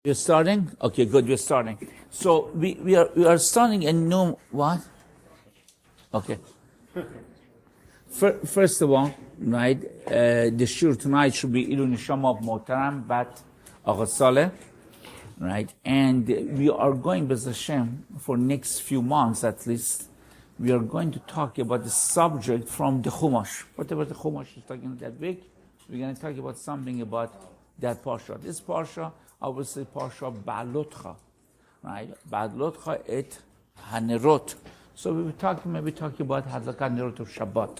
We're starting? Okay, good, we're starting. So we are starting a new, what? Okay. First of all, right, the shiur tonight should be Ilu Nishama of Motaram Bat Aghasale, right? And we are going, B'ez Hashem, for next few months at least, we are going to talk about the subject from the Chumash. Whatever the Chumash is talking that week, we're going to talk about something about that Parsha. This Parsha, obviously, Parsha Ba'alotcha, right? Ba'alotcha et Hanerot. So we were maybe talking about Hadlakat Nerot of Shabbat,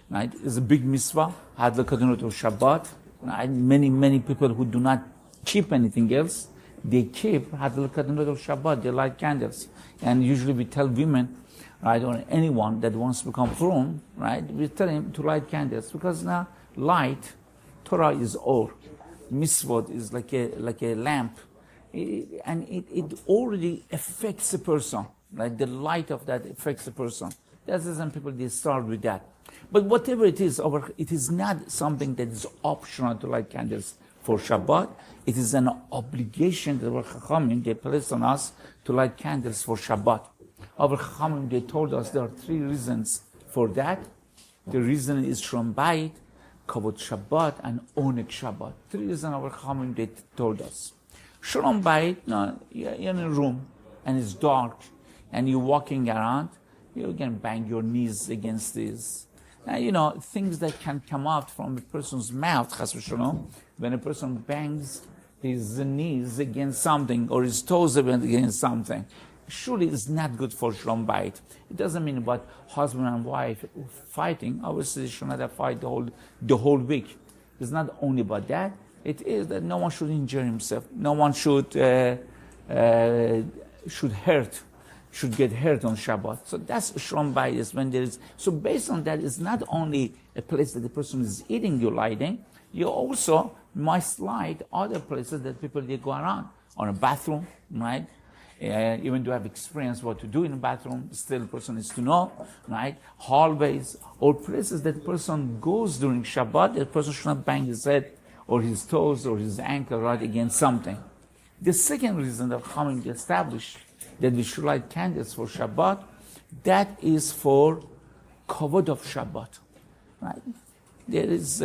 right? It's a big mitzvah, Hadlakat Nerot of Shabbat. Right? Many people who do not keep anything else, they keep Hadlakat Nerot of Shabbat. They light candles, and usually we tell women, right, or anyone that wants to become frum, right, we tell him to light candles because now light, Torah is or. Mitzvot is like a lamp, and it already affects a person. Like the light of that affects a person. That's the reason people they start with that. But whatever it is not something that is optional to light candles for Shabbat. It is an obligation that our Chachamim they place on us to light candles for Shabbat. Our Chachamim they told us there are three reasons for that. The reason is from Bayit, Kavod Shabbat, and Onek Shabbat. Three reasons our Chachamim they told us. Shalom Bayit, you're in a room and it's dark and you're walking around, you can bang your knees against this. Things that can come out from a person's mouth, Chas v'shalom, when a person bangs his knees against something or his toes against something. Surely it's not good for Shalom Bayit. It doesn't mean about husband and wife fighting. Obviously, they should not have fight the whole week. It's not only about that. It is that no one should injure himself. No one should get hurt on Shabbat. So that's Shalom Bayit is when there is. So based on that, it's not only a place that the person is eating, you're lighting. You also must light other places that people they go around on a bathroom, right? Even to have experience what to do in a bathroom, still the person needs to know, right? Hallways or places that the person goes during Shabbat, the person should not bang his head or his toes or his ankle right against something. The second reason of coming to establish that we should light candles for Shabbat, that is for kavod of Shabbat, right? There is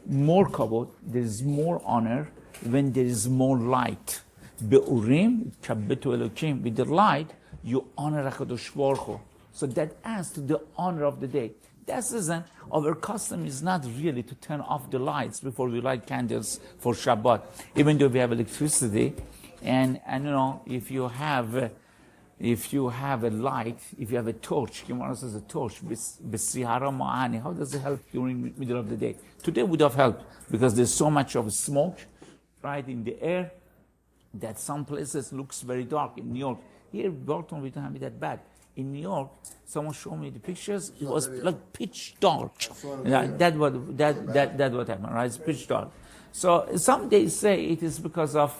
more kavod, there is more honor when there is more light. Be'urim, kabbetu elokim, with the light, you honor HaKadosh Baruch Hu. So that adds to the honor of the day. That's the reason our custom is not really to turn off the lights before we light candles for Shabbat. Even though we have electricity, and if you have a light, if you have a torch, Gemara says a torch, b'sihara ma'ani, how does it help during the middle of the day? Today would have helped because there's so much of smoke, right, in the air, that some places looks very dark. In New York, here in Baltimore we don't have it that bad. In New York, someone showed me the pictures. It was like pitch dark. That what happened, right? It's pitch dark. So some days say it is because of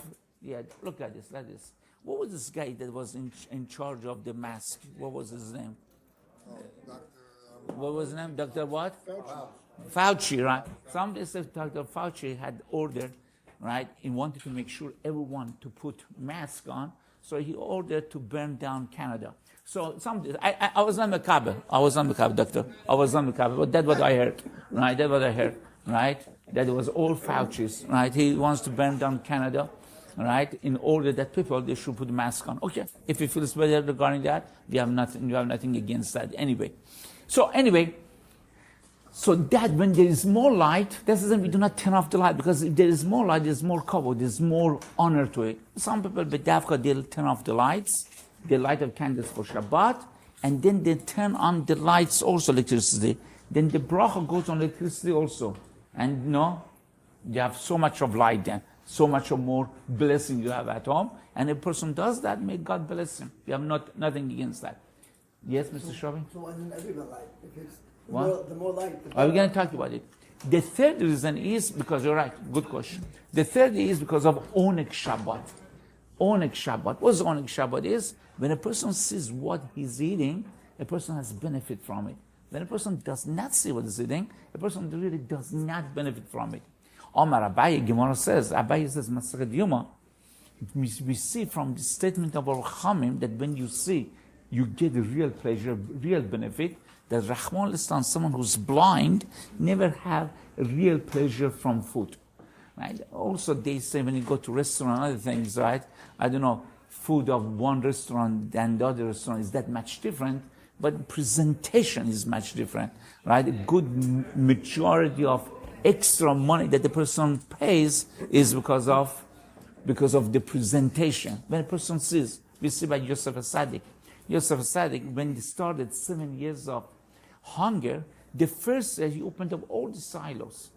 look at this, like this. What was this guy that was in charge of the mask? What was his name? What was his name? Dr. what? Fauci, right? Some days say Dr. Fauci had ordered, right, he wanted to make sure everyone to put mask on, so he ordered to burn down Canada. So I was not Mekabel, doctor. I was not Mekabel, but that's what I heard, right? That it was all Fauci's, right? He wants to burn down Canada, right, in order that they should put mask on. Okay, if he feels better regarding that, we have nothing against that anyway. So that when there is more light, that doesn't we do not turn off the light, because if there is more light, there's more cover, there's more honor to it. Some people, they'll turn off the lights, they light up candles for Shabbat, and then they turn on the lights also, electricity. Then the bracha goes on electricity also. And you have so much of light then, so much of more blessing you have at home. And if a person does that, may God bless him. We have nothing against that. Yes, Mr. Shabin? So why doesn't everyone light? The more light. We're going to talk about it. The third reason is because you're right. Good question. The third is because of Onek Shabbat. Onek Shabbat. What Onek Shabbat is? When a person sees what he's eating, a person has benefit from it. When a person does not see what he's eating, a person really does not benefit from it. Omar Abaye, Gemara says, Masachet Yuma, we see from the statement of our Chachamim that when you see, you get a real pleasure, real benefit, that Rahman al-Islam, someone who's blind, never have a real pleasure from food. Right? Also, they say when you go to restaurant, other things, right? I don't know, food of one restaurant and the other restaurant is that much different, but presentation is much different, right? A good majority of extra money that the person pays is because of the presentation. When a person sees, we see by Yosef HaSadik. Yosef HaSadik, when he started 7 years of hunger, the first year he opened up all the silos.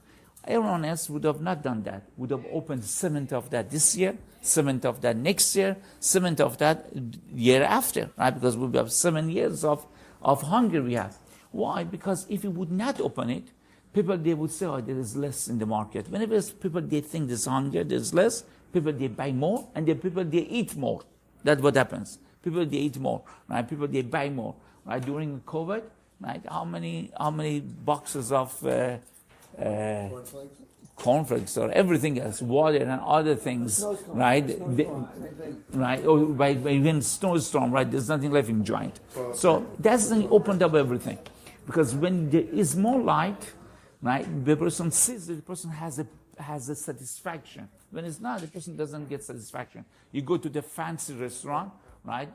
Everyone else would have not done that. Would have opened 7th of that this year, 7th of that next year, 7th of that year after, right? Because we have 7 years of hunger we have. Why? Because if you would not open it, people, they would say, oh, there is less in the market. Whenever people, they think there's hunger, there's less, people, they buy more, and the people, they eat more. That's what happens. People, they eat more, right? People, they buy more, right? During COVID, right? How many boxes of cornflakes or everything else, water and other things, right? Right? Or by even snowstorm, right? There's nothing left in giant. So that's when opened up everything, because when there is more light, right? The person sees that the person has a satisfaction. When it's not, the person doesn't get satisfaction. You go to the fancy restaurant, right?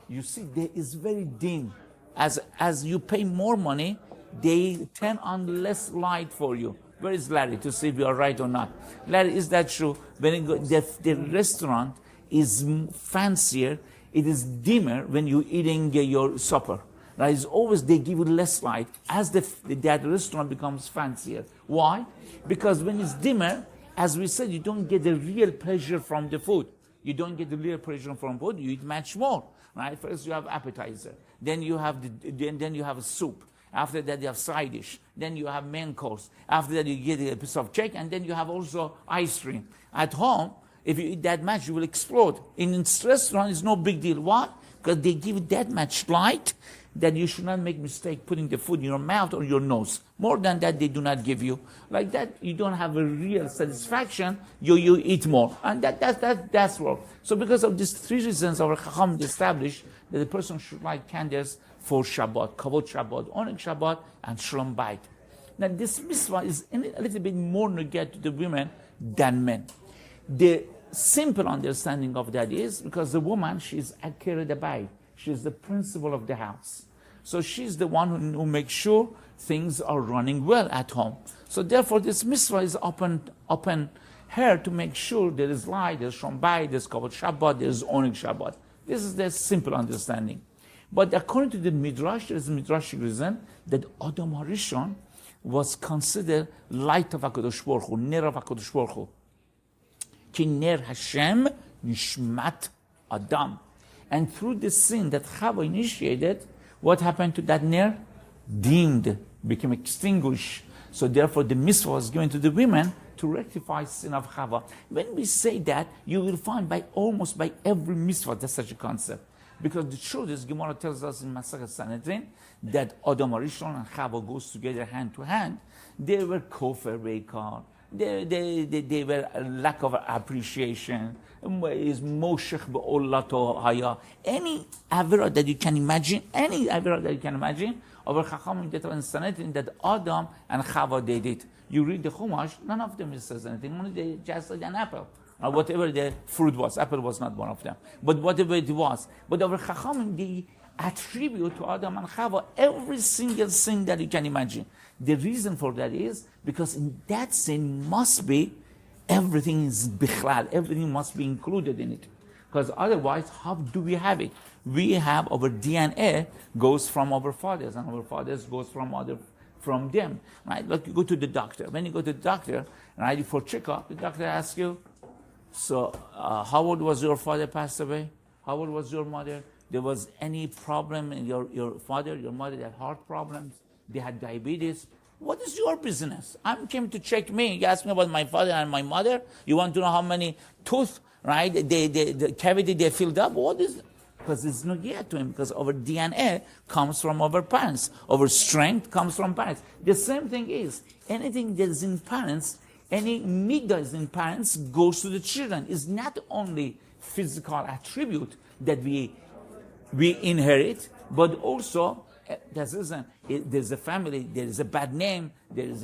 You see there is very dim. As you pay more money, they turn on less light for you. Where is Larry to see if you are right or not? Larry, is that true? When you go, the restaurant is fancier, it is dimmer when you're eating your supper. Right? It's always they give you less light as that restaurant becomes fancier. Why? Because when it's dimmer, as we said, you don't get the real pleasure from the food. You don't get the real pleasure from food. You eat much more. Right? First you have appetizer, then you have then you have a soup. After that, you have side dish. Then you have main course. After that, you get a piece of cake, and then you have also ice cream. At home, if you eat that much, you will explode. In this restaurant, it's no big deal. Why? Because they give you that much light that you should not make mistake putting the food in your mouth or your nose. More than that, they do not give you. Like that, you don't have a real satisfaction. You eat more, and that's work. So because of these three reasons, our Chacham established that the person should light candles for Shabbat, Kavod Shabbat, Oneg Shabbat, and Shalom Bayit. Now this mitzvah is a little bit more negate to the women than men. The simple understanding of that is because the woman, she's Akira the Bayit. She's the principal of the house. So she's the one who makes sure things are running well at home. So therefore this mitzvah is upon her to make sure there is light, there's Shalom Bayit, there's Kavod Shabbat, there's Oneg Shabbat. This is the simple understanding. But according to the Midrash, there is a Midrashic reason that Adam HaRishon was considered light of HaKadosh Baruch Hu, Ner of HaKadosh Baruch Hu. Ki Ner Hashem Nishmat Adam. And through the sin that Chava initiated, what happened to that Ner? Dimmed, became extinguished. So therefore the mitzvah was given to the women to rectify sin of Chava. When we say that, you will find almost by every mitzvah there's such a concept. Because the truth is, Gemara tells us in Masechet Sanhedrin that Adam HaRishon and Chava goes together hand to hand. They were kofar beikar. They were a lack of appreciation. Is moshech be'olato haya. Any avera that you can imagine, over Chachamim that in Sanhedrin that Adam and Chava they did. You read the Chumash, none of them says anything. Only they just said an apple. Or whatever the fruit was. Apple was not one of them. But whatever it was. But our Chachamim, they attribute to Adam and Chava every single sin that you can imagine. The reason for that is because in that sin must be everything is bichlal. Everything must be included in it. Because otherwise, how do we have it? We have our DNA goes from our fathers, and our fathers goes from them. Right? Like you go to the doctor. When you go to the doctor, right, for checkup, the doctor asks you, so, how old was your father passed away? How old was your mother? There was any problem in your father, your mother had heart problems? They had diabetes? What is your business? I came to check me. You ask me about my father and my mother? You want to know how many tooth, right? The cavity they filled up? What is it? Because it's not yet to him, because our DNA comes from our parents. Our strength comes from parents. The same thing is, anything that is in parents, any midas in parents goes to the children. It's not only physical attribute that we inherit, but also there's a family, there is a bad name, there is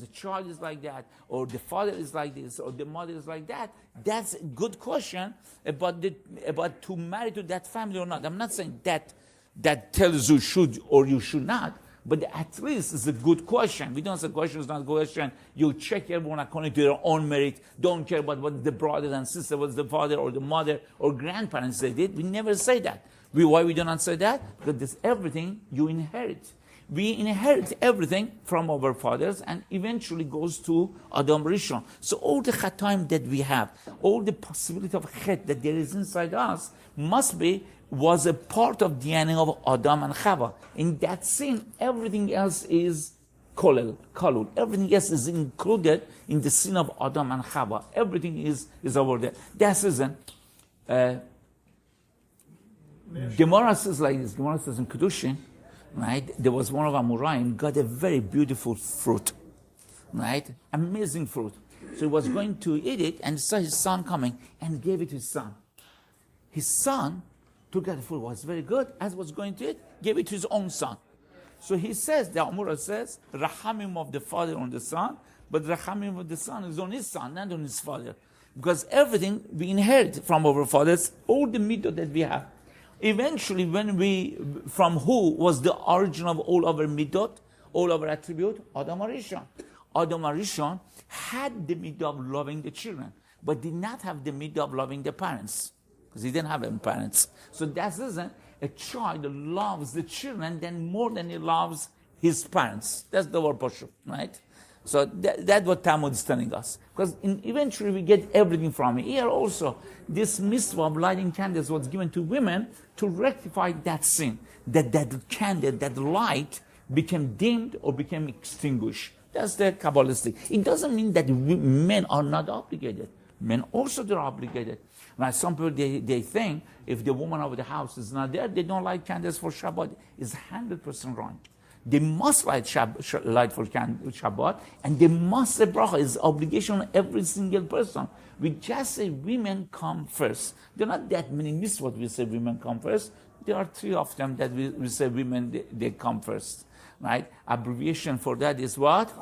a child is like that, or the father is like this, or the mother is like that. That's a good question about to marry to that family or not. I'm not saying that tells you should or you should not, but at least it's a good question. We don't say question is not a question. You check everyone according to their own merit. Don't care about what the brothers and sisters, what the father or the mother or grandparents they did. We never say that. Why we do not say that? Because this everything you inherit. We inherit everything from our fathers and eventually goes to Adam Rishon. So all the chataim that we have, all the possibility of chet that there is inside us was a part of DNA of Adam and Chava. In that sin, everything else is kalul. Everything else is included in the sin of Adam and Chava. Everything is over there. That isn't. Gemara says like this. Gemara says in Kedushin, right? There was one of Amoraim got a very beautiful fruit, right? Amazing fruit. So he was going to eat it and saw his son coming and gave it to his son. His son took that fruit, was very good. As was going to eat, gave it to his own son. So he says, the Amora says, Rachamim of the father on the son, but Rachamim of the son is on his son, not on his father. Because everything we inherit from our fathers, all the mitzvot that we have. Eventually, from who was the origin of all our mitzvot, all our attribute? Adam HaRishon. Adam HaRishon had the mitzvah of loving the children, but did not have the mitzvah of loving the parents, because he didn't have any parents. So that isn't a child that loves the children then more than he loves his parents. That's the word Pashup, right? So that's what Talmud is telling us. Because eventually we get everything from it. Here also, this mitzvah of lighting candles was given to women to rectify that sin. That candle, that light became dimmed or became extinguished. That's the Kabbalistic. It doesn't mean that men are not obligated. Men also they're obligated. Now some people, they think if the woman of the house is not there, they don't light candles for Shabbat. It's 100% wrong. They must light light for Shabbat, and they must say bracha. It's obligation on every single person. We just say women come first. There are not that many mitzvot we say women come first. There are 3 of them that we say women, they come first. Right? Abbreviation for that is what?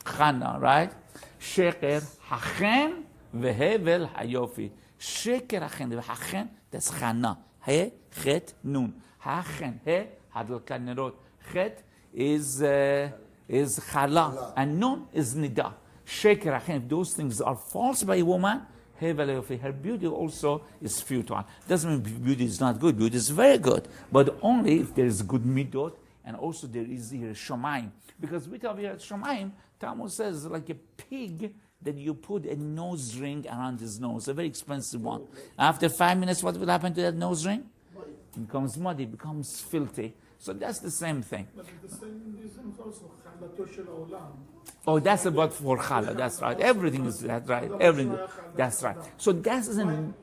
Chana, right? Sheker hachen vehevel hayofi. Sheker hachen hachen, that's chana. He, chet, nun. Hachen, he, hadlkat nerot. Chet is chala, and nun is nida. Sheker hachen, if those things are false by a woman, her beauty also is futile. Doesn't mean beauty is not good. Beauty is very good, but only if there is good midot, and also there is here shomayim. Because with here shomayim, Talmud says like a pig that you put a nose ring around his nose, a very expensive one. After 5 minutes, what will happen to that nose ring? It becomes muddy, it becomes filthy. So that's the same thing. But the same reason also chalato shel olam. Oh, that's about for challah. That's right. Everything is that right. Everything. That's right. So that isn't.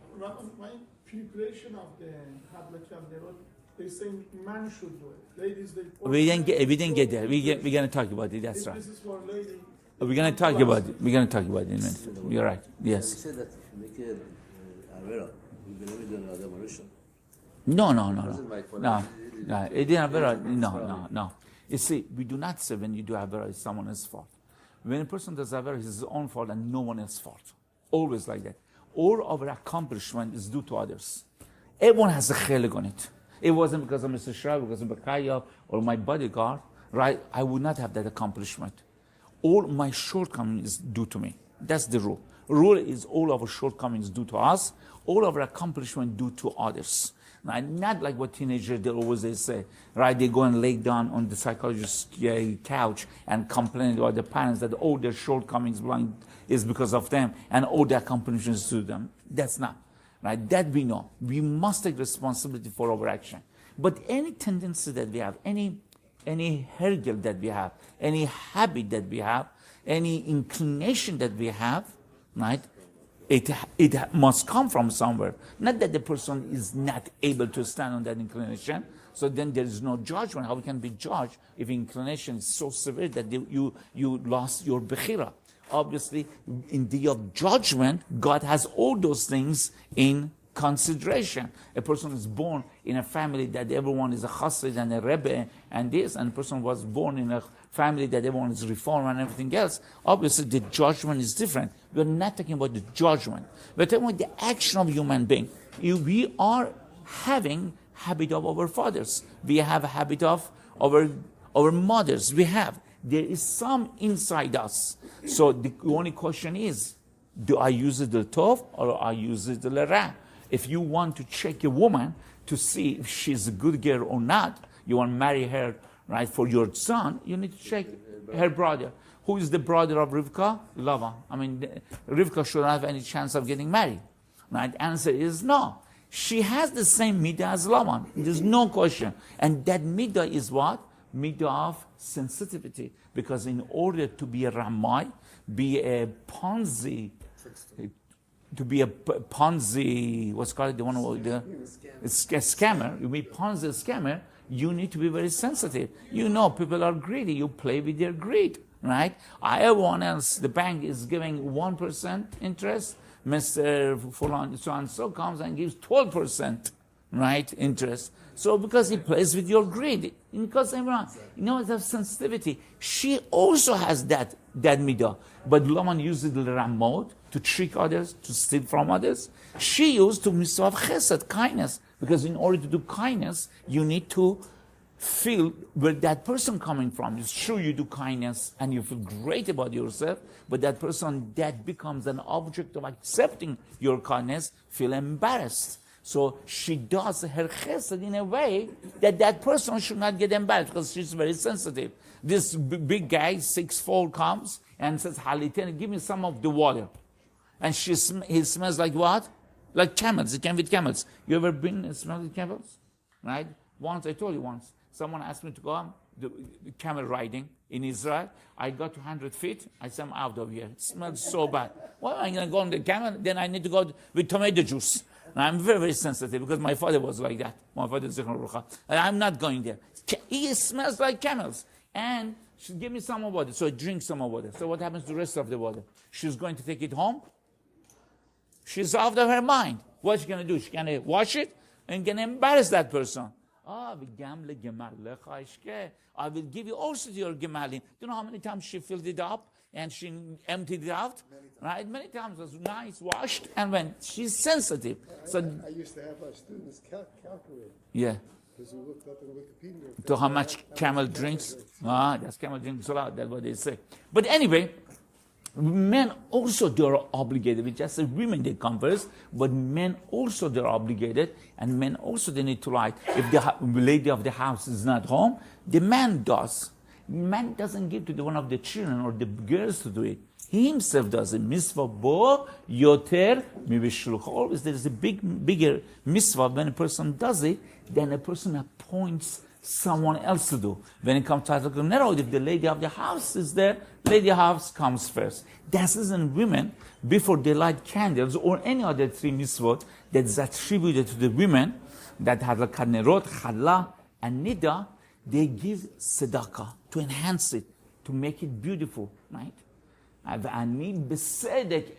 My preparation of the Hablat, they say man should do it. Ladies, we didn't get there. We're going to talk about it. That's right. This is for ladies. We're going to talk about it. We're going to talk about it in a minute. You're right. Yes. You said that make it avera. You believe in Adam HaRishon. No. It didn't avera. No. You see, we do not say when you do avera, it's someone else's fault. When a person does avera, it's his own fault and no one else's fault. Always like that. All of our accomplishment is due to others. Everyone has a chelik on it. It wasn't because of Mr. Shrav, because of Bakaya or my bodyguard, right? I would not have that accomplishment. All my shortcomings is due to me. That's the rule. Rule is all of our shortcomings due to us. All of our accomplishment due to others. Right? Not like what teenagers they say, right? They go and lay down on the psychologist's couch and complain about the parents that all their shortcomings is because of them and all their accomplishments to them. That's not. Right? That we know. We must take responsibility for our action. But any tendency that we have, any hergel that we have, any habit that we have, any inclination that we have, right? It must come from somewhere. Not that the person is not able to stand on that inclination. So then there is no judgment. How can be judged if inclination is so severe that you lost your bechira? Obviously, in the day of judgment, God has all those things in consideration. A person is born in a family that everyone is a chassid and a rebbe and this, and a person was born in a family that everyone is reform and everything else. Obviously, the judgment is different. We're not talking about the judgment. We're talking about the action of human being. We are having habit of our fathers. We have a habit of our mothers. There is some inside us. So the only question is, do I use it the tov or I use it the lera? If you want to check a woman to see if she's a good girl or not, you want to marry her, right, for your son, you need to check her brother. Who is the brother of Rivka? Lavan. I mean, Rivka shouldn't have any chance of getting married. Right? Answer is no. She has the same midah as Lavan. There's no question. And that midah is what? Midah of sensitivity. Because in order to be a Ramai, be a Ponzi, to be a Ponzi, what's called the one who a scammer, you be Ponzi scammer, you need to be very sensitive. You know people are greedy, you play with their greed, right? Everyone else, the bank is giving 1% interest, Mr. Fulan, so and so comes and gives 12%, right, interest. So because he plays with your greed, because everyone, the sensitivity. She also has that midah. But Laman uses the ramot to trick others, to steal from others. She used to mitzvah of chesed, kindness. Because in order to do kindness, you need to feel where that person coming from. It's true you do kindness and you feel great about yourself, but that person that becomes an object of accepting your kindness feel embarrassed. So she does her chesed in a way that person should not get embarrassed because she's very sensitive. This big guy, 6'4", comes and says, Halitene, give me some of the water. And he smells like what? Like camels. He came with camels. You ever been and smelled with camels? Right? Once, I told you once, someone asked me to go on the camel riding in Israel. I got to 100 feet. I said, I'm out of here. It smells so bad. Well, I'm going to go on the camel. Then I need to go with tomato juice. And I'm very, very sensitive because my father was like that. My father is I'm not going there. He smells like camels. And she gave me some more water. So I drink some more water. So what happens to the rest of the water? She's going to take it home. She's out of her mind. What's she going to do? She's going to wash it and going to embarrass that person. I will give you also to your gemalim. Do you know how many times she filled it up and she emptied it out? Right? Many times. It was nice, washed, and went. She's sensitive. So I used to have our students calculate. Yeah. Because we looked up in Wikipedia. To how much camel drinks? That's camel drinks a lot. That's what they say. But anyway, men also, they're obligated. We just said women, they come first, but men also, they're obligated, and men also, they need to write. If the lady of the house is not home, the man does. Man doesn't give to the one of the children or the girls to do it. He himself does it. Mitzvah bo yoter mivishluch. Always there is a bigger mitzvah when a person does it, then a person appoints someone else to do. When it comes to Hatzot, if the lady of the house is there, lady of the house comes first. That isn't women, before they light candles or any other three mitzvot that is attributed to the women, that have a kanerot, challah, and nida, they give tzedakah to enhance it, to make it beautiful, right? I need besedek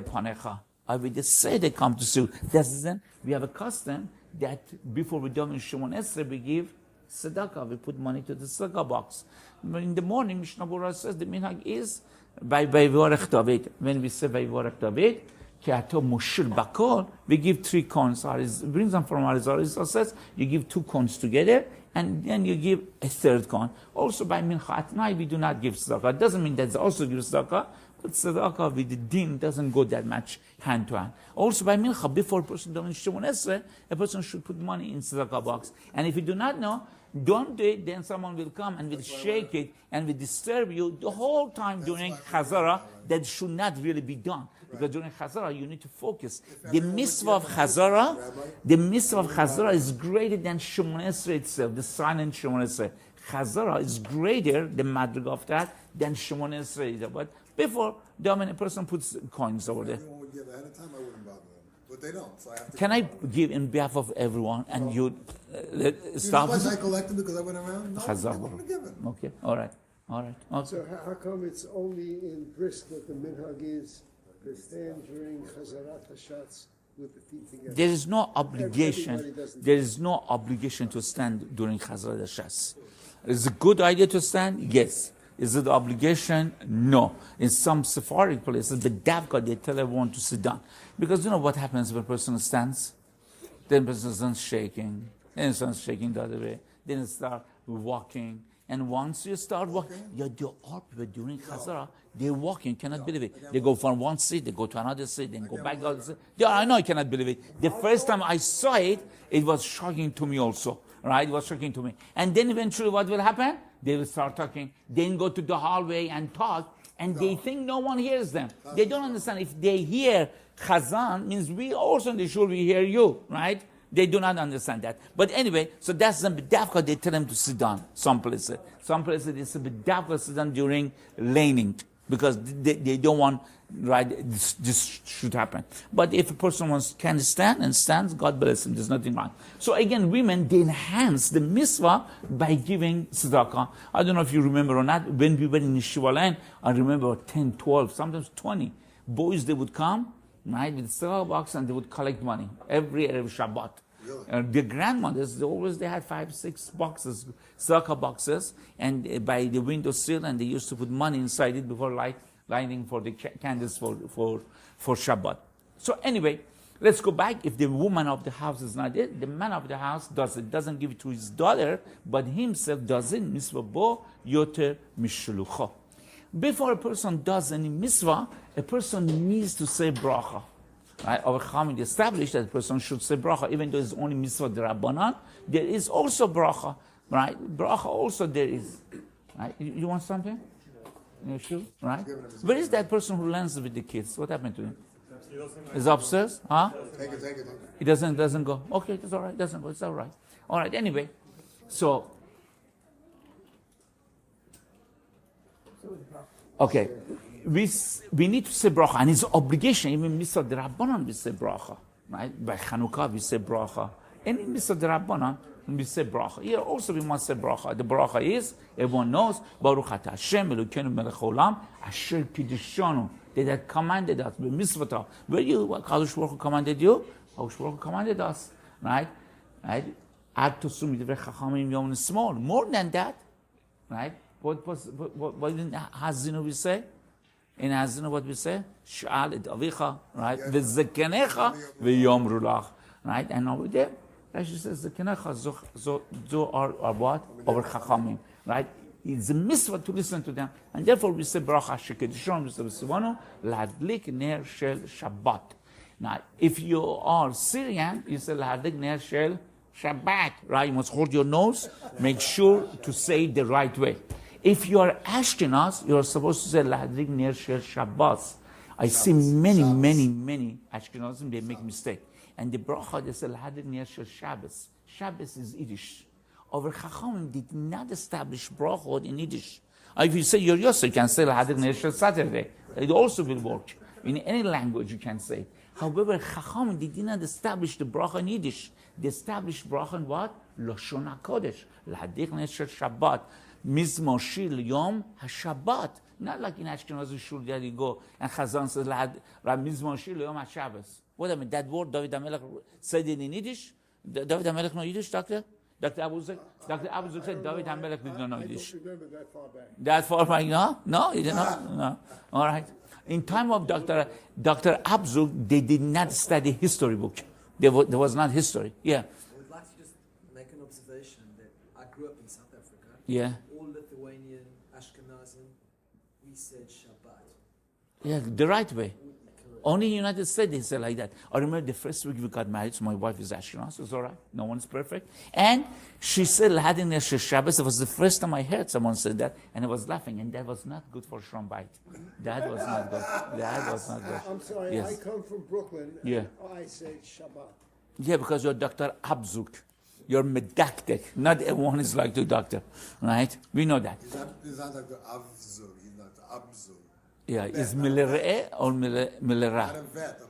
panecha. I will say they come to see. That's then we have a custom that before we do in Shimon Esrei, we give tzedakah. We put money to the tzedakah box. But in the morning, Mishnah Berurah says the minhag is by Vayvorech David. When we say Vayvorech David, ki ato mushil bakol, we give 3 coins. Brings them from Arizal says you give 2 coins together, and then you give a 3rd coin. Also by mincha at night, we do not give tzedakah. It doesn't mean that also give tzedakah, but tzedakah with the din doesn't go that much hand to hand. Also by mincha, before a person does Shimon Esrei, a person should put money in tzedakah box. And if you do not know, don't do it, then someone will come and will shake it and will disturb you the whole time during Chazara. That should not really be done. Because during Chazara, you need to focus. The mitzvah of Chazara is greater than Shimon Esrei itself, the silent Shimon Esrei. Chazara is greater, the madrig of that, than Shimon Esrei. But before, when a person puts coins over there. If anyone would give ahead of time, I wouldn't bother them. But they don't, so I have to. Can I give in behalf of everyone and you stop? How much I collected because I went around? No, I'm going to give it. Okay, all right. So how come it's only in Brisk that the minhag is to stand during Chazarat Hashatz with the feet together. There is no obligation. Everybody doesn't. There is no obligation to stand during Chazrat Hashas. Is it a good idea to stand? Yes. Is it an obligation? No. In some Sephardic places, the davka, they tell everyone to sit down. Because you know what happens when a person stands? Then the person starts shaking. Then it starts shaking the other way. Then it starts walking. And once you start walking, there are people during Chazara, they're walking, you cannot believe it. They go from one seat, they go to another seat, then go back to the other seat. I know you cannot believe it. The first time I saw it, it was shocking to me also. Right? It was shocking to me. And then eventually what will happen? They will start talking, then go to the hallway and talk, and they think no one hears them. They don't understand. If they hear Chazan, means we also in the shul, we hear you, right? They do not understand that. But anyway, so that's the b'davka, they tell them to sit down, some places. Some places they say b'davka sit down during laning, because they don't want, right, this should happen. But if a person can stand and stands, God bless him, there's nothing wrong. So again, women, they enhance the mitzvah by giving tzedakah. I don't know if you remember or not, when we were in Yeshiva land, I remember 10, 12, sometimes 20 boys, they would come, right, with tzedakah box, and they would collect money every Erev Shabbat. Really? The grandmothers, they had 5, 6 boxes, tzedakah boxes, and by the windowsill, and they used to put money inside it before lighting for the candles for Shabbat. So anyway, let's go back. If the woman of the house is not it, the man of the house does it. Doesn't give it to his daughter, but himself does it. Mitzvah bo yoter mishlucha. Before a person does any mitzvah, a person needs to say bracha. Right? Our Chachamim established that a person should say bracha, even though it's only mitzvah d'Rabbanan. There is also bracha, right? Bracha also there is. Right? You want something? You sure? Right? Where is that person who learns with the kids? What happened to him? Is upstairs? Huh? Take it. It doesn't go. Okay, it's all right. Doesn't go. It's all right. All right. Anyway, so okay, we need to say bracha, and it's obligation. Even mitzvah d'Rabbanan we say bracha, right? By Chanukah we say bracha. Any mitzvah d'Rabbanan we say bracha. Here also we must say bracha. The bracha is, everyone knows, Baruch Ata Hashem Elokeinu melech haolam asher kiddushanu. They had commanded us, mitzvah. Were you, what Kadosh Baruch Hu commanded you? Kadosh Baruch Hu commanded us, right? Ad tosum midvrei chachamim yom small. More than that, right? What in Hazinu we say? In Hazinu what we say? Sh'al et avicha, right? V'zekenecha v'yomru lach, right? And over there, Rashi says zekenecha zo are what? Our chachamim, right? It's a mitzvah to listen to them, and therefore we say bracha shekedishon v'sevanu lahadlik ner shel Shabbat. Now, if you are Syrian, you say lahadlik ner shel Shabbat, right? You must hold your nose. Make sure to say it the right way. If you are Ashkenaz, you are supposed to say lahadlik ner shel Shabbos. I see many Ashkenazim, they make mistake. And the bracha, they say lahadlik ner shel Shabbos. Shabbos is Yiddish. Our Chachamim did not establish bracha in Yiddish. If you say you're Yosef, you can say lahadlik ner shel Saturday. It also will work. In any language you can say. However, Chachamim did not establish the bracha in Yiddish. They established bracha in what? Lashon HaKodesh. Lahadlik ner shel Shabbat. Mizmor shil yom HaShabbat. Not like in Ashkenazi shul that you go and Chazan says Mizmor shil yom HaShabbos. What I mean, that word David HaMelech said it in Yiddish. David HaMelech know Yiddish, Doctor? Dr. Abu Zuk said David HaMelech did not know Yiddish. I don't remember that far back. That far back? No, you did not? No. All right. In time of Dr. Abzug, they did not study history book. There was not history. Yeah. I would like to just make an observation that I grew up in South Africa. Yeah. All Lithuanian, Ashkenazim, we said Shabbat. Yeah, the right way. Only in the United States they say like that. I remember the first week we got married, so my wife is Ashkenaz, it's all right. No one's perfect. And she said lahadlik ner shel Shabbos. It was the first time I heard someone say that, and I was laughing, and that was not good for Shalom Bayit. That was not good. That was not good. I'm sorry, Yes. I come from Brooklyn. Yeah. I say Shabbat. Yeah, because you're Dr. Abzug. You're medactic. Not everyone is like the doctor, right? We know that. He's not like the Avzug, he's not the Abzug. Yeah, is Milereh or Milera? Not a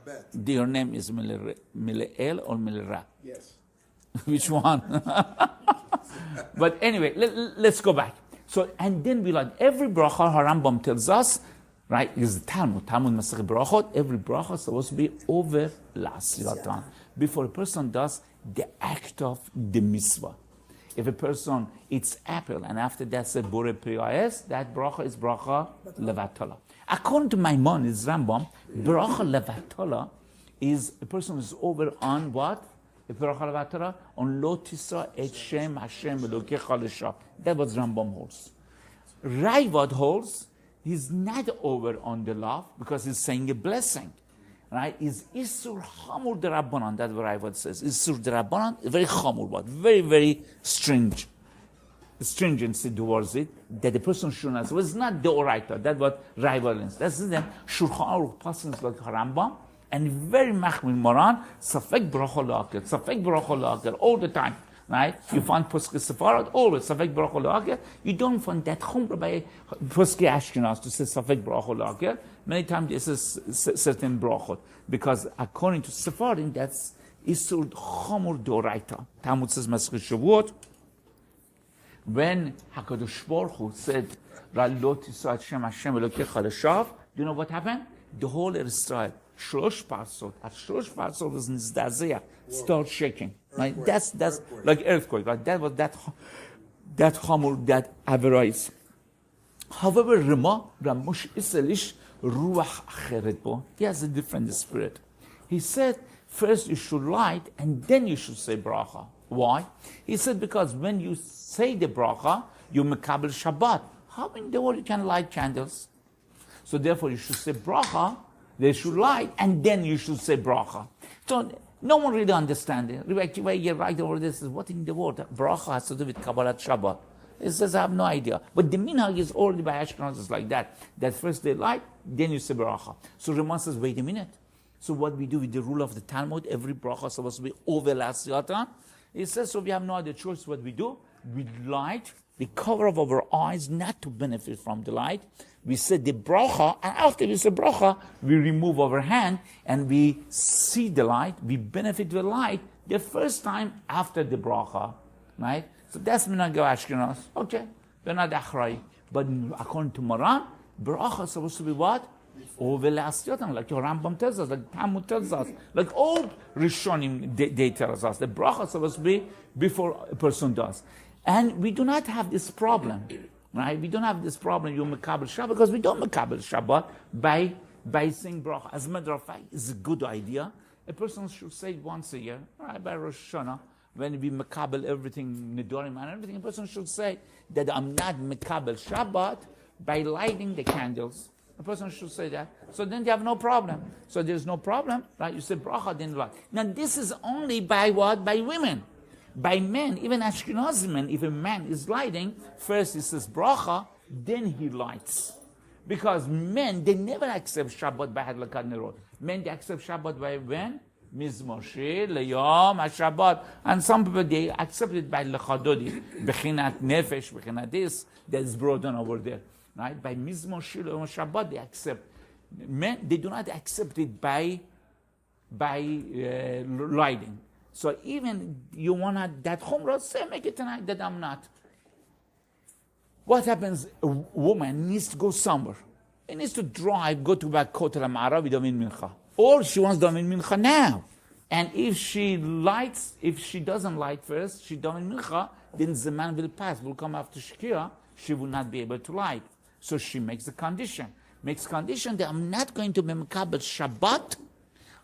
bet. Your name is Mileel or Milera? Yes. Which one? But anyway, let's go back. So, and then we learn every bracha, Harambam tells us, right? Because the Talmud Masech Brachot, every bracha is supposed to be over L'asiyatan. Before a person does the act of the mitzvah. If a person eats apple and after that said Bore Priyayes, that bracha is bracha levatala. According to Maimonides Rambam, bracha levatala is a person who is over on what? A bracha levatala on lo tisra et shem Hashem Elokecha l'shav. That was Rambam holds. Ravad holds he's not over on the law because he's saying a blessing. Right? Is Isur Hamur Derabanan, that's what Ravad says. Isur Derabanan, very Hamur, but very, very stringency towards it, that the person should not. So it's not the oraita, that's what Ravad means. That's the Shulchan Aruch Pasins like Rambam, and very Machmin Moran, Safek Bracha La'aker, all the time. Right? You find Puske Sefarad, always Safek Bracha La'aker. You don't find that Chumra by Puske Ashkenaz to say Safek Bracha La'aker. Many times this is certain brachot. Because according to Sephardim, that's Isur Chamur Doraita. Talmud says Masech Shavuot, when HaKadosh Baruch Hu said, Ra'lo tisra Hashem Hashem Elokecha l'shav, do you know what happened? The whole Israel, Shlosh Parsot, at Shlosh Parsot was Nizdazea, start shaking. Right? That's like earthquake. Right? That was that Chamur, that Averais. However, Ramosh Iselish, Ruach acheret bo. He has a different spirit. He said, first you should light and then you should say bracha. Why? He said, because when you say the bracha, you mekabel Shabbat. How in the world you can light candles? So therefore you should say bracha, they should light, and then you should say bracha. So no one really understands it. Rabbi you right over this is what in the world? Bracha has to do with Kabbalat Shabbat. He says, I have no idea. But the minhag is already by Ashkenazis like that. That first they light, then you say bracha. So Ramon says, wait a minute. So what we do with the rule of the Talmud, every bracha is supposed to be over L'asiyatan. He says, so we have no other choice. What we do, we light, we cover up our eyes not to benefit from the light. We say the bracha, and after we say bracha, we remove our hand and we see the light, we benefit the light the first time after the bracha. Right? So that's minhag Ashkenaz. Okay, they're not achrei. But according to Moran, bracha is supposed to be what? Over L'asiyatan, like your Rambam tells us, like Talmud tells us, like all Rishonim they tell us. The bracha is supposed to be before a person does. And we do not have this problem, right? We don't have this problem, you mekabel Shabbat, because we don't mekabel Shabbat by saying bracha. As a matter of fact, it's a good idea. A person should say it once a year, right, by Rosh Hashanah, when we mekabel everything, Nidorim and everything, a person should say that I'm not mekabel Shabbat by lighting the candles. A person should say that. So then they have no problem. So there's no problem, right? You say bracha, then light. Now this is only by what? By women. By men, even Ashkenazi men, if a man is lighting, first he says bracha, then he lights. Because men, they never accept Shabbat by Hadlakat Nerot. Men, they accept Shabbat by when? Mizmor Shir, Leyom, HaShabbat. And some people, they accept it by Lechadodi, Bechinat Nefesh, Bechinat this, that is brought on over there. Right? By Mizmor Shir, Leyom, HaShabbat, they accept. Men, they do not accept it by lighting. So even you want to, that Chumrah, say, make it tonight that I'm not. What happens? A woman needs to go somewhere. She needs to drive, go to Kotel HaMa'arav with Domin Mincha. Or she wants Domin Mincha now. And if she lights, if she doesn't light first, she Domin Mincha, then the man will pass, will come after Shkia, she will not be able to light. So she makes a condition. Makes condition that I'm not going to be Mekabel Shabbat.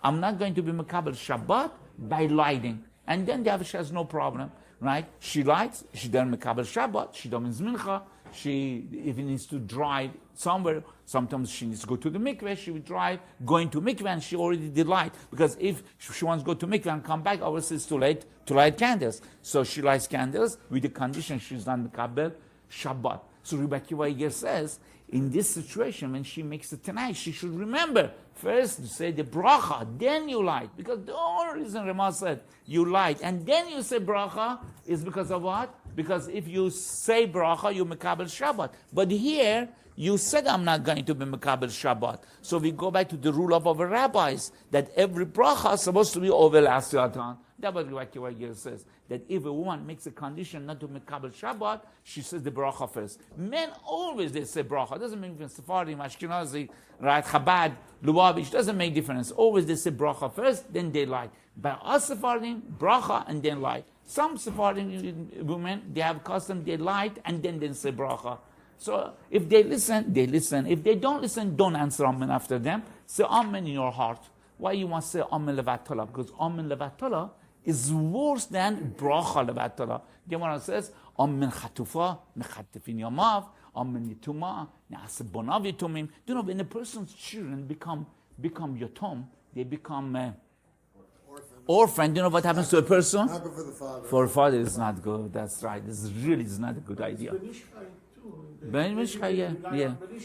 I'm not going to be Mekabel Shabbat by lighting. And then she has no problem, right? She lights, she doesn't Mekabel Shabbat, she doesn't Mincha, she even needs to drive somewhere. Sometimes she needs to go to the mikveh, she will drive, going to mikveh, and she already did light. Because if she wants to go to mikveh and come back, obviously it's too late to light candles. So she lights candles with the condition she's not Mekabel Shabbat. So Rabbi Akiva says, in this situation, when she makes it tonight, she should remember first to say the bracha, then you light. Because the only reason Ramah said you light and then you say bracha is because of what? Because if you say bracha, you mekabel Shabbat. But here, you said I'm not going to be mekabel Shabbat. So we go back to the rule of our rabbis that every bracha is supposed to be over L'asiyatan. That's what Rabbi Goldfeiz says. That if a woman makes a condition not to make Kabbalah Shabbat, she says the bracha first. Men always they say bracha. It doesn't make difference. Sephardim, Ashkenazi, right? Chabad, Lubavitch, doesn't make difference. Always they say bracha first, then they light. By us Sephardim, bracha and then light. Some Sephardim women, they have custom, they light and then they say bracha. So if they listen, they listen. If they don't listen, don't answer amen after them. Say amen in your heart. Why you want to say amen levatala? Because amen levatala is worse than bracha levatala. Gemara says amen chatufa mechatefin yamav, amen yituma ne'aseh bonav yitumim. Do you know when a person's children become yatom, they become orphan. Do you know what happens to a person? Not good for the father. For a father, it's not good. That's right. This really is not a good idea. Ben Mishchai,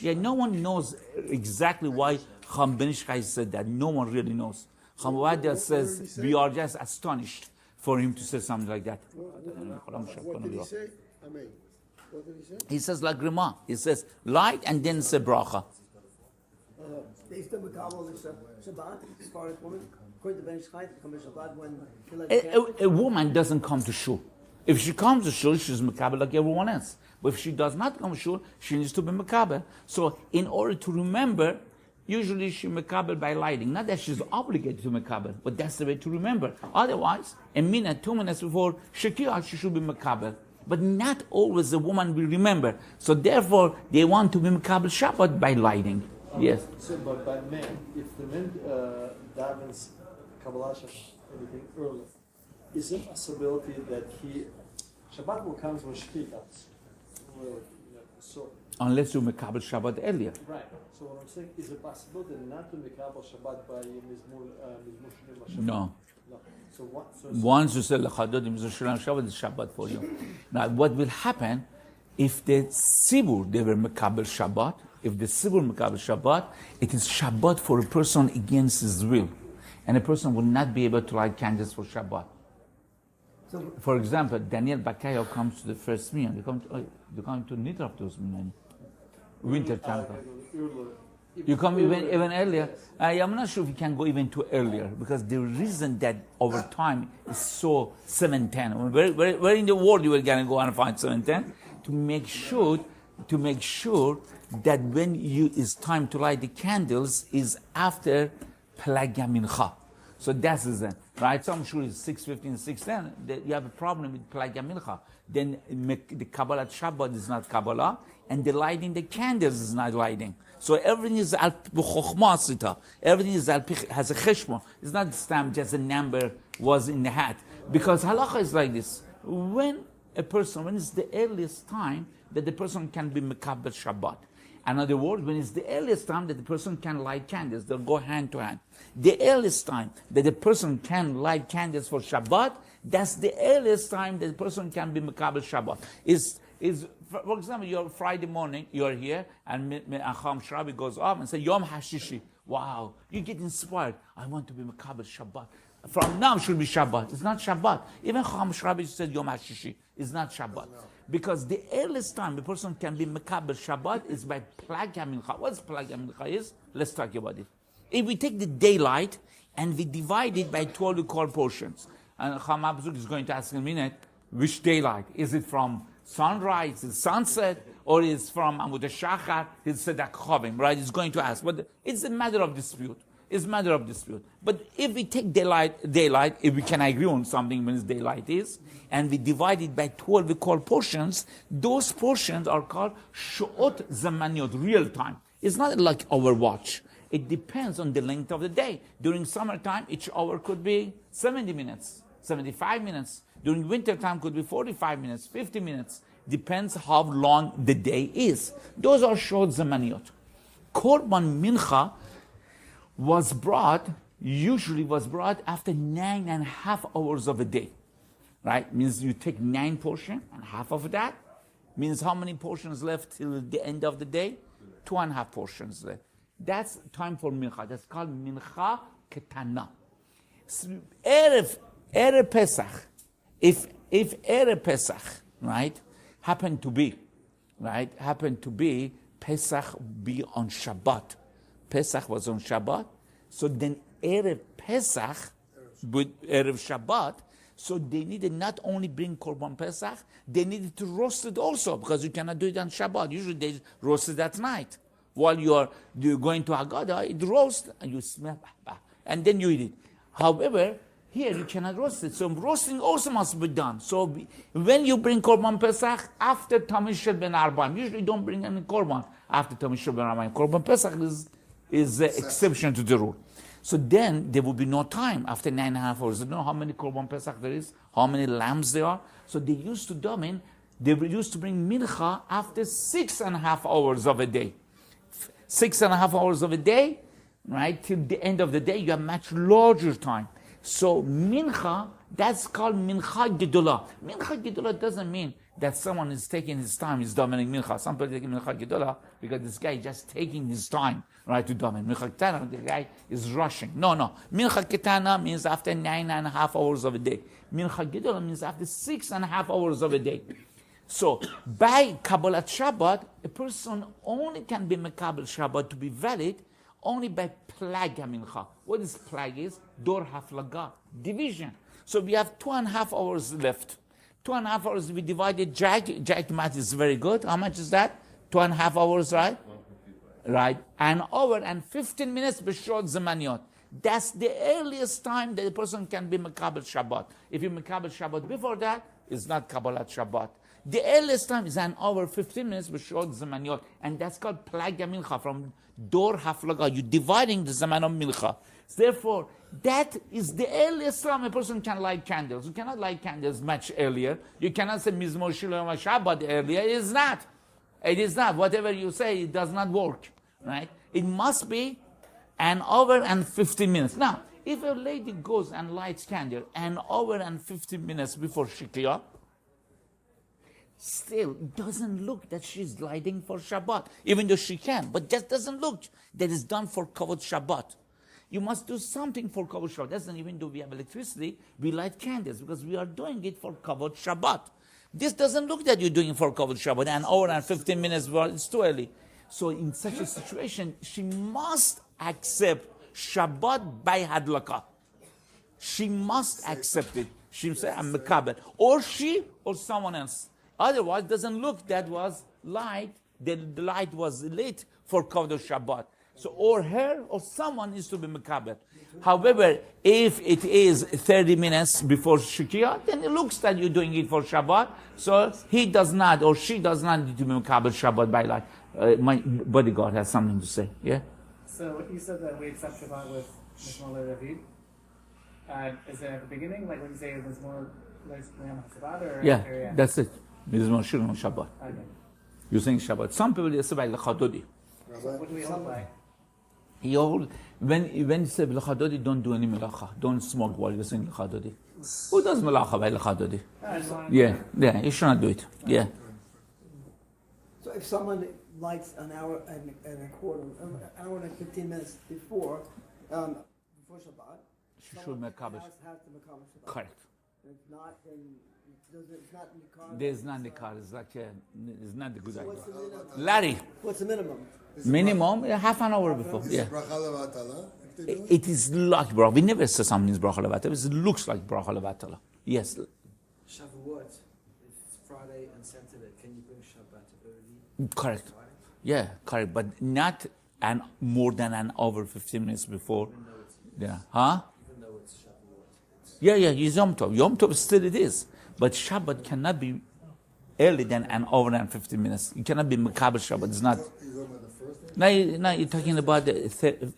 yeah. No one knows exactly why Cham Ben Mishchai said that. No one really knows. Cham Ovadia says we are just astonished for him to say something like that. What did he say? I mean, what did he say? He says like Rima. He says light and then say bracha. They still Makabal Shabbat as far as women. According to Ben Ish Chai, they come to Shabbat when A woman doesn't come to shul. If she comes to shul, she's makabel like everyone else. But if she does not come to shul, she needs to be makabel. So in order to remember, usually she makabel by lighting. Not that she's obligated to makabel, but that's the way to remember. Otherwise, a minute, 2 minutes before Shekiyah, she should be makabel. But not always a woman will remember. So therefore, they want to be makabel Shabbat by lighting. Yes. So, but by men, if the man davens Kabbalah Shabbat, anything early, is there a possibility that Shabbat will come when Shkita comes? So, Unless you makabel Shabbat earlier. right. So what I'm saying is a possibility not to makabel Shabbat by Mizmur Shabbat. No. So what? So Once you say L'chadodim Zoshulam Shabbat, it's Shabbat for you. Now, what will happen if the Sibur, they were makabel Shabbat, if the Sibur makabel Shabbat, it is Shabbat for a person against his will. And a person will not be able to light candles for Shabbat. So, for example, Daniel Bakayo comes to the first meal. They come to neither of those meals. Winter time. You come even earlier. I'm not sure if you can go even to earlier, because the reason that over time is so 7:10. Where in the world you were going to go and find 7:10 to make sure that when it's time to light the candles is after Plaga Mincha. So that's the reason, right? Some sure it's 6:15, 6:10. You have a problem with Plaga Mincha. Then the Kabbalah Shabbat is not Kabbalah, and the lighting the candles is not lighting. So everything is al b'chokhmah sita. Everything is has a cheshbon. It's not stamp just a number was in the hat. Because halacha is like this: when it's the earliest time that the person can be mekabel Shabbat. In other words, when it's the earliest time that the person can light candles, they'll go hand to hand. The earliest time that the person can light candles for Shabbat, that's the earliest time that the person can be mekabel Shabbat. For example, you're Friday morning, you're here, and Chacham Shrabi goes up and says, Yom HaShishi. Wow, you get inspired. I want to be mekabel Shabbat. From now it should be Shabbat. It's not Shabbat. Even Chacham Shrabi said Yom HaShishi. It's not Shabbat. Because the earliest time the person can be mekabel Shabbat is by Plaga Mincha. What's Plaga Mincha is? Let's talk about it. If we take the daylight and we divide it by 12 equal portions, and Chacham Abzug is going to ask in a minute, which daylight? Is it from sunrise, is sunset, or is from Amud Shachar, is Sedak Chovim, right? It's going to ask. But it's a matter of dispute. It's a matter of dispute. But if we take daylight, if we can agree on something when daylight is, and we divide it by 12 equal portions, those portions are called Shu'ot Zamaniot, real time. It's not like our watch. It depends on the length of the day. During summertime, each hour could be 70 minutes, 75 minutes. During winter time, could be 45 minutes, 50 minutes. Depends how long the day is. Those are Shu'ot Zamaniot. Korban Mincha usually was brought after 9.5 hours of a day. Right? Means you take 9 portions, and half of that means how many portions left till the end of the day? 2.5 portions left. That's time for mincha. That's called mincha ketana. Erev Pesach. If Erev Pesach, right, happened to be Pesach be on Shabbat. Pesach was on Shabbat. So then Erev Pesach, with Erev Shabbat, So they needed not only bring Korban Pesach, they needed to roast it also, because you cannot do it on Shabbat. Usually they roast it at night. While you're going to Haggadah, it roasts, and you smell, and then you eat it. However, here you cannot roast it. So roasting also must be done. So when you bring Korban Pesach, after Tamishel ben Arba'im, usually don't bring any Korban after Tamishel ben Arba'im. Korban Pesach is the exception to the rule. So then there will be no time after 9.5 hours. You know how many Korban Pesach there is? How many lambs there are? So they used to they used to bring mincha after 6.5 hours of a day. 6.5 hours of a day, right, till the end of the day, you have much larger time. So mincha, that's called mincha gedolah. Mincha gedolah doesn't mean that someone is taking his time, is davening mincha. Some people take mincha gedolah because this guy is just taking his time, right, to daven. Mincha ketana, the guy is rushing. No. Mincha ketana means after 9.5 hours of a day. Mincha gedolah means after 6.5 hours of a day. So, by Kabbalat Shabbat, a person only can be Mekabel Shabbat to be valid only by Plag HaMincha. What is Plag is? Dor Haflaga, division. So we have 2.5 hours left. 2.5 hours, we divided Jag math is very good. How much is that? 2.5 hours, right? Right. An hour and 15 minutes b'shot Zemaniot. That's the earliest time that a person can be Mekabel Shabbat. If you Mekabel Shabbat before that, it's not Kabbalat Shabbat. The earliest time is an hour, 15 minutes, b'shot Zemaniot, and that's called Plag HaMincha, from Dor Haflaga. You're dividing the Zaman of Mincha. Therefore, that is the earliest time a person can light candles. You cannot light candles much earlier. You cannot say Mizmor Shalom Shabbat earlier. It is not. It is not. Whatever you say, it does not work. Right? It must be an hour and 15 minutes. Now, if a lady goes and lights candle an hour and 15 minutes before Shikiyah, still doesn't look that she's lighting for Shabbat, even though she can, but just doesn't look that it's done for Kavod Shabbat. You must do something for Kavod Shabbat. That's not, even though we have electricity, we light candles because we are doing it for Kavod Shabbat. This doesn't look that you're doing it for Kavod Shabbat. An hour and 15 minutes, well, it's too early. So in such a situation, she must accept Shabbat by Hadlaka. She must accept it. She will say, I'm Mekabel. Or she or someone else. Otherwise, it doesn't look that was light, the light was lit for Kavod Shabbat. So, or her or someone needs to be Mekabel. However, if it is 30 minutes before Shikiyah, then it looks that you're doing it for Shabbat. So, he does not or she does not need to be Mekabel Shabbat by light. My bodyguard has something to say. Yeah? So, you said that we accept Shabbat with Mishmor Le'David. Is it at the beginning, like when you say it was more Shabbat, or yeah, that's it. Mizmor Shalom Shabbat. Okay. You're saying Shabbat. Some people say by L'chadodi. What do we hold by? He hold, when you say L'chadodi, don't do any melacha. Don't smoke while you're saying L'chadodi. Who does melacha by L'chadodi? Yeah, you should not do it. Yeah. So if someone lights an hour and a quarter, an hour and 15 minutes before Shabbat, She should make has to Mekabel Shabbat. Correct. If not, then it's not in the car. There's not in the car. It's like it's not the good So idea. what's the minimum? Larry, What's the minimum? minimum half an hour before. Is Yeah. it bracha levatala if they do it? It is like bracha. We never say something is bracha levatala. It looks like bracha levatala. Yes. Shavuot, it's Friday and Saturday. Can you bring Shabbat early? Correct. Friday? Yeah, correct. But not more than an hour, 15 minutes before. Even though it's Yeah. Huh? even though it's Shavuot. Yeah, it's Yom Tov. Yom Tov still it is. But Shabbat cannot be early than an hour and 15 minutes. You cannot be Mekabel Shabbat. It's not. You're talking about the first day? Now you're talking about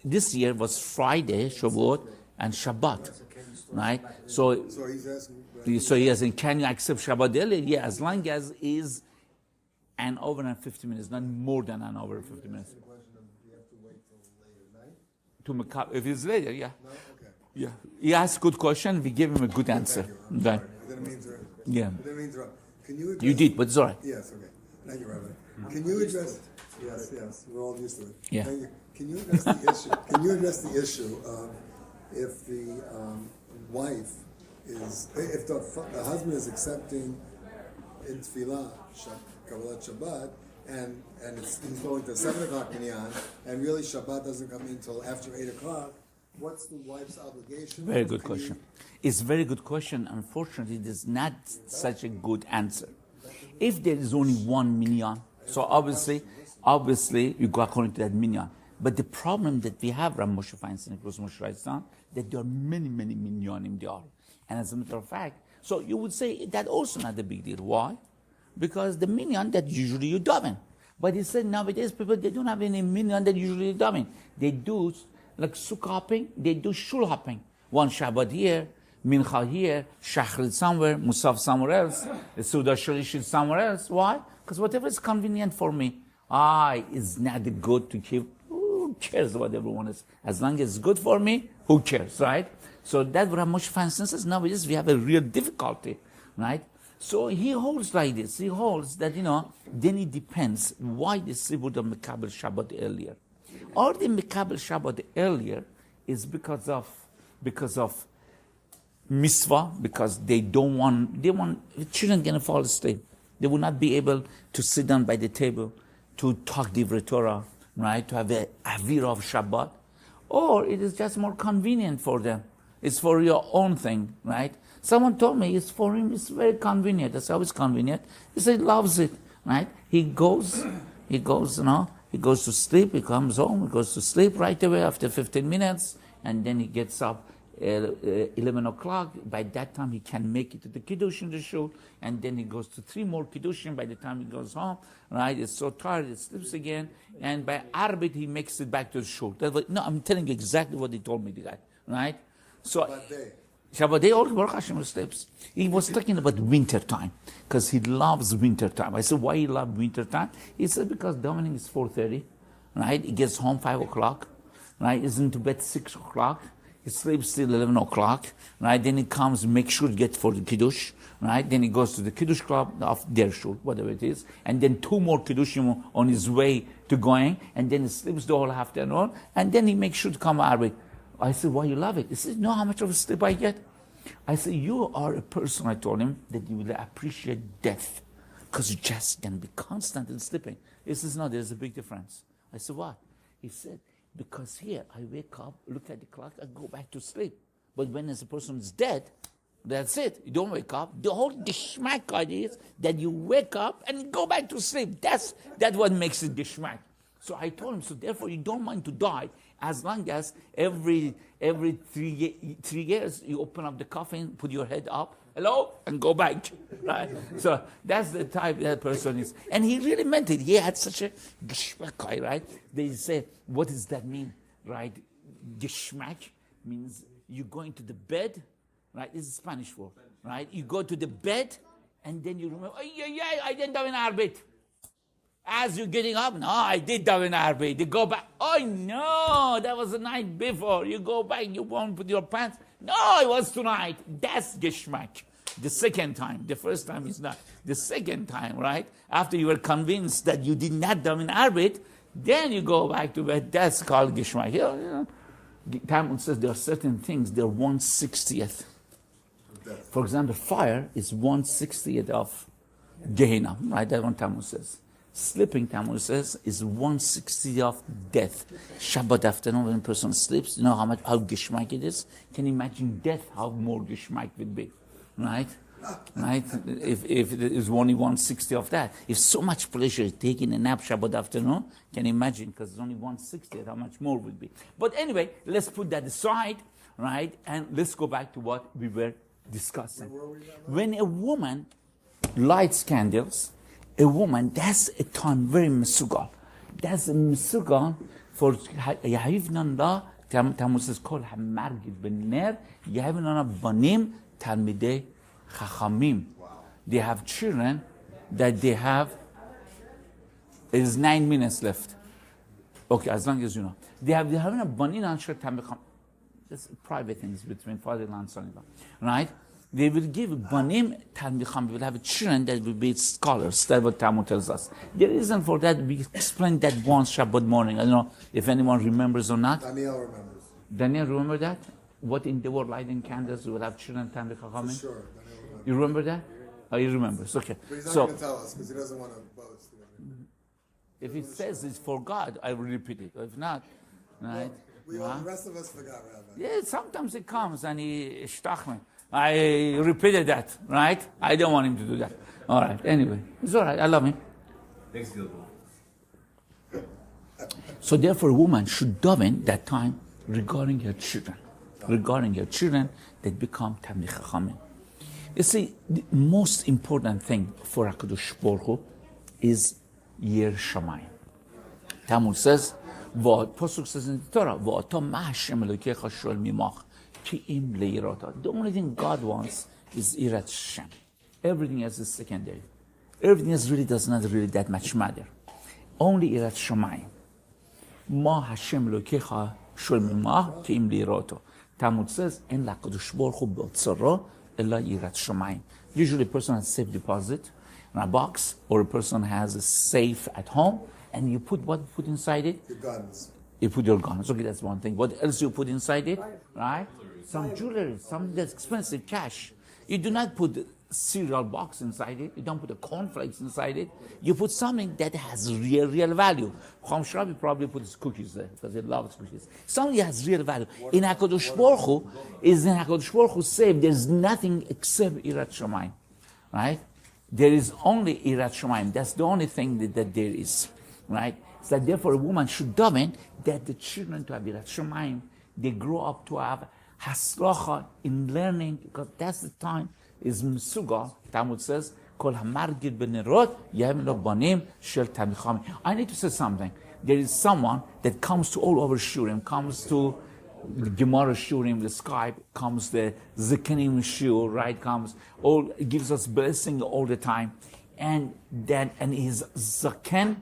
this year was Friday, Shavuot, and Shabbat. Right? So So he's asking. he has, can you accept Shabbat early? Yeah, as long as is an hour and 50 minutes, not more than an hour and 50 minutes. The question of do you have to wait till later night? To Mekabel, if it's later, yeah. No? Okay. Yeah. He asked a good question, we gave him a good answer. Thank you. I'm Right. sorry. I didn't mean to. Yeah. I didn't mean to interrupt. Can you address? You did, but it's all right. Yes, okay. Thank you, Rabbi. Can you address? Yes, we're all used to it. Yeah. Thank you. Can you address the issue? Can you address the issue of if the wife is, if the husband is accepting in tefillah, Kabbalat Shabbat, and he's going to 7 o'clock minyan, and really Shabbat doesn't come in until after 8 o'clock, what's the wife's obligation? Very good Can you- question. It's a very good question. Unfortunately, there's not such a good answer. If there is only one minyan, so obviously you go according to that minyan. But the problem that we have, Ram Moshe Feinstein, of course, Moshe writes down, that there are many minyanim there are. And as a matter of fact, so you would say that also not a big deal. Why? Because the minyan that usually you daven. But he said nowadays people, they don't have any minyan that usually daven. They do like sukkah hopping, they do shul hopping. One Shabbat here, Mincha here, Shachrit somewhere, Musaf somewhere else, the Suda Shalishit somewhere else. Why? Because whatever is convenient for me, it's not good to keep. Who cares what everyone is? As long as it's good for me, who cares, right? So that's what Moshe Feinstein says. Nowadays we have a real difficulty, right? So he holds like this. He holds that, then it depends why the Sibud of Mekabel Shabbat earlier. Or the Mekabel Shabbat earlier is because of mitzvah, because they want the children going to fall asleep. They will not be able to sit down by the table to talk Divrei Torah, right? To have a avir of Shabbat. Or it is just more convenient for them. It's for your own thing, right? Someone told me it's for him, it's very convenient. That's how it's convenient. He said he loves it, right? He goes, he goes to sleep, he comes home, he goes to sleep right away after 15 minutes, and then he gets up 11 o'clock. By that time, he can make it to the Kiddush in the shul, and then he goes to 3 more Kiddushim by the time he goes home, right? He's so tired, he sleeps again, and by Arbit, he makes it back to the shul. No, I'm telling you exactly what he told me, the guy, right? So, Shabbat day, all Baruch Hashem sleeps. He was talking about winter time, because he loves winter time. I said, why he loves winter time? He said, because davening is 4:30, right? He gets home 5 o'clock, right? He's into bed 6 o'clock. He sleeps till 11 o'clock, right? Then he comes, make sure to get for the Kiddush, right? Then he goes to the Kiddush club of their shul, whatever it is, and then 2 more Kiddushim on his way to going, and then he sleeps the whole afternoon, and then he makes sure to come Arabic. I said, why you love it? He said, you know how much of a sleep I get? I said, you are a person, I told him, that you will appreciate death, because you just can be constant in sleeping. He says, no, there's a big difference. I said, what? He said, because here, I wake up, look at the clock, I go back to sleep. But when a person is dead, that's it. You don't wake up. The whole geschmack idea is that you wake up and go back to sleep. That's what makes it geschmack. So I told him, so therefore you don't mind to die, as long as every 3 years you open up the coffin, put your head up, hello, and go back, right? So that's the type that person is. And he really meant it. He had such a geschmack, right? They say, what does that mean, right? Geschmack means you go into the bed, right? This is Spanish word, right? You go to the bed, and then you remember, oh, yeah, I didn't have an arbit. As you're getting up, no, I did daven arbeit. You go back, oh no, that was the night before. You go back, you won't put your pants. No, it was tonight. That's geschmack. The second time. The first time is not. The second time, right? After you were convinced that you did not daven arbeit, then you go back to bed. That's called geschmack. Talmud says there are certain things, they're 1/60th. For example, fire is 1/60th of Gehenna, right? That's what Talmud says. Sleeping, Talmud says, is 1/60th of death. Shabbat afternoon, when a person sleeps, you know how geschmack it is? Can you imagine death, how more geschmack would be, right? Right? If it is only 1/60th of that. If so much pleasure is taking a nap Shabbat afternoon, can you imagine? Because it's only 1/60th, how much more would be. But anyway, let's put that aside, right? And let's go back to what we were discussing. When a woman lights candles, a woman, that's a time very mesugal. That's a mesugal for Yahivnan La, Talmud says, Kol HaMargid Ben-Ner, Yahivnan Banim, Talmiday, Chachamim. They have children that they have, it is 9 minutes left. Okay, as long as you know. They have a Banin Ansher Talmid. That's private things between father-in-law and son-in-law. Right? They will give Banim Talmid. We will have children that will be scholars. That's what Talmud tells us. The reason for that, we explained that once Shabbat morning. I don't know if anyone remembers or not. Daniel remembers. Daniel, remember that? What in the world lighting candles, we will have children Talmid Chachamim? Sure, Daniel remembers. You remember that? Oh, you remember. Okay. But he's not So going to tell us because he doesn't want to boast. if it says it's for God, I will repeat it. If not, right? The rest of us forgot, Rabbi. Yeah, sometimes it comes and he shtach me. I repeated that, right? I don't want him to do that. All right, anyway, it's all right. I love him. Thanks, Gilbert. So therefore, a woman should daven that time regarding her children. Regarding her children that become Tamichei Chachamim. You see, the most important thing for HaKadosh Baruch Hu is Yer Shamayim. Talmud says, Pasuk says in the Torah, "V'ato ma Hashem Elokecha shoel mimach ki im leirata." The only thing God wants is Yirat Hashem. Everything else is secondary. Everything else really does not really that much matter. Only Yirat Shamayim. Ma Hashem Elokecha shoel mimach ki im leirato. Talmud says, "En LaKadosh Baruch Hu b'otzaro ela Yirat Shamayim." Usually, a person has a safe deposit in a box, or a person has a safe at home. And you put what you put inside it? Your guns. You put your guns. Okay, that's one thing. What else you put inside it? Right? Some jewelry, some that's expensive cash. You do not put cereal box inside it. You don't put a cornflakes inside it. You put something that has real value. Chom Shrabi probably puts cookies there because he loves cookies. Something that has real value. In HaKadosh Baruch Hu, is in HaKadosh Baruch Hu saved. There's nothing except Yirat Shamayim. Right? There is only Yirat Shamayim. That's the only thing that there is. Right? So that therefore a woman should daven that the children to have Yirat Shamayim, they grow up to have haslacha in learning, because that's the time is Mesuga. Talmud says, Kol hamargid b'nerot yavim lo banim shel Tamichei Chachamim. I need to say something. There is someone that comes to all over shiurim, comes to the Gemara shiurim, the Skype, comes the Zikanim shiur, right? Comes all gives us blessing all the time, and his zaken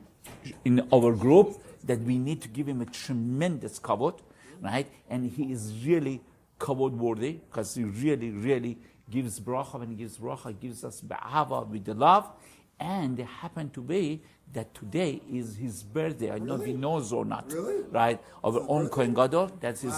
in our group that we need to give him a tremendous kavod, right? And he is really kavod worthy because he really gives bracha. When he gives bracha, gives us ba'ava with the love. And it happened to be that today is his birthday. I don't know if he knows or not. Really? Right? Of our own Kohen Gadol. That's his